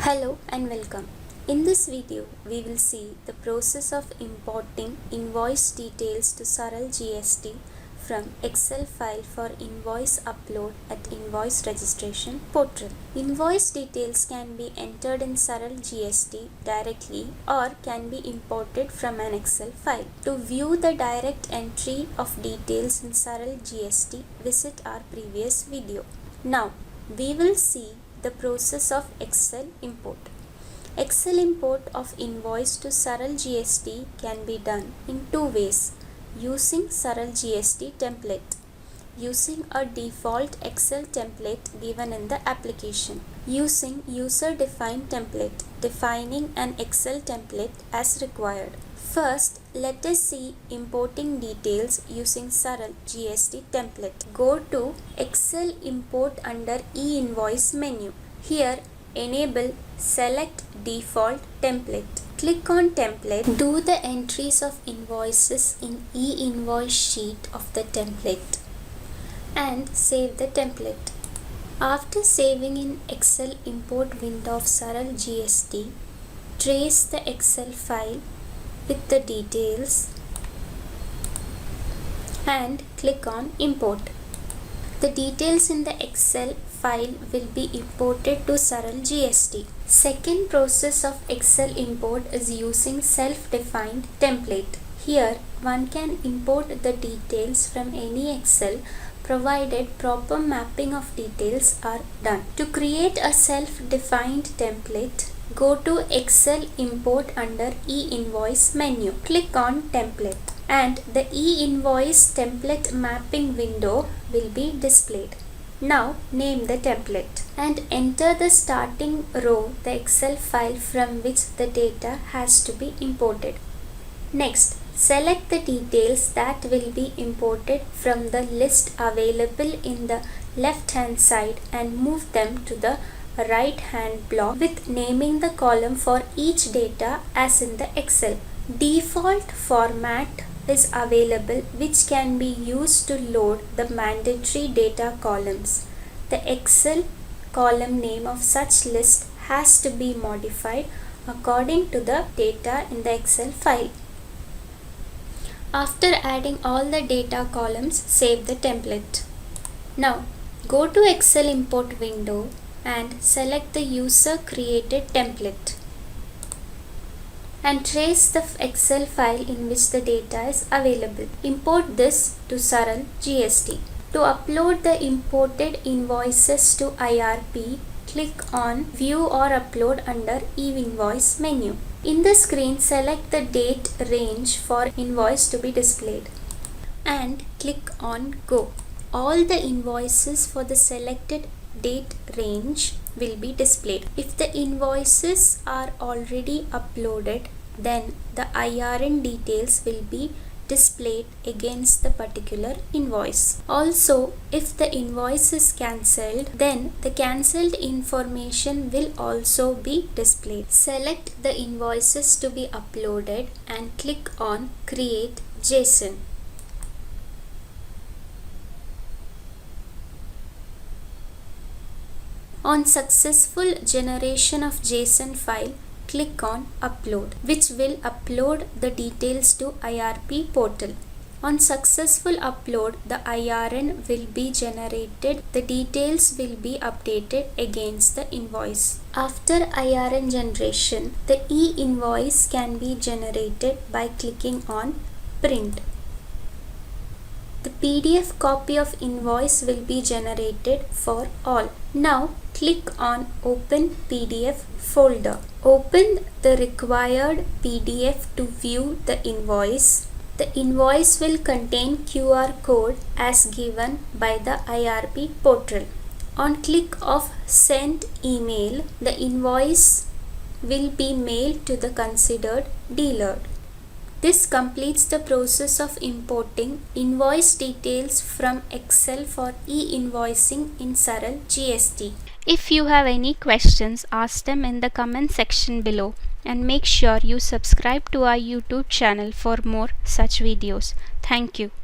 Hello and welcome. In this video, we will see the process of importing invoice details to Saral GST from Excel file for invoice upload at Invoice Registration Portal. Invoice details can be entered in Saral GST directly or can be imported from an Excel file. To view the direct entry of details in Saral GST, visit our previous video. Now, we will see the process of Excel import. Excel import of invoice to Saral GST can be done in two ways: using Saral GST template, using a default Excel template given in the application, using user-defined template, defining an Excel template as required. First, let us see importing details using Saral GST template. Go to Excel import under e-invoice menu. Here, enable select default template. Click on template. Do the entries of invoices in e-invoice sheet of the template and save the template. After saving in Excel import window of Saral GST, trace the Excel file with the details and click on import. The details in the Excel file will be imported to Saral GST. Second process of Excel import is using self-defined template. Here, one can import the details from any Excel provided proper mapping of details are done. To create a self-defined template, go to Excel import under e-invoice menu. Click on template and the e-invoice template mapping window will be displayed. Now name the template and enter the starting row, the Excel file from which the data has to be imported. Next, select the details that will be imported from the list available in the left hand side and move them to the right hand block with naming the column for each data as in the Excel. Default format is available which can be used to load the mandatory data columns. The Excel column name of such list has to be modified according to the data in the Excel file. After adding all the data columns, save the template. Now, go to Excel import window and select the user created template and trace the Excel file in which the data is available. Import this to Saral GST. To upload the imported invoices to IRP, click on View or Upload under e-invoice menu. In the screen, select the date range for invoice to be displayed and click on Go. All the invoices for the selected date range will be displayed. If the invoices are already uploaded, then the IRN details will be displayed against the particular invoice. Also, if the invoice is cancelled, then the cancelled information will also be displayed. Select the invoices to be uploaded and click on Create JSON. On successful generation of JSON file, click on Upload, which will upload the details to IRP portal. On successful upload, the IRN will be generated. The details will be updated against the invoice. After IRN generation, the e-invoice can be generated by clicking on Print. The PDF copy of invoice will be generated for all. Now click on Open PDF folder. Open the required PDF to view the invoice. The invoice will contain QR code as given by the IRP portal. On click of Send Email, the invoice will be mailed to the considered dealer. This completes the process of importing invoice details from Excel for e-invoicing in Saral GST. If you have any questions, ask them in the comment section below and make sure you subscribe to our YouTube channel for more such videos. Thank you.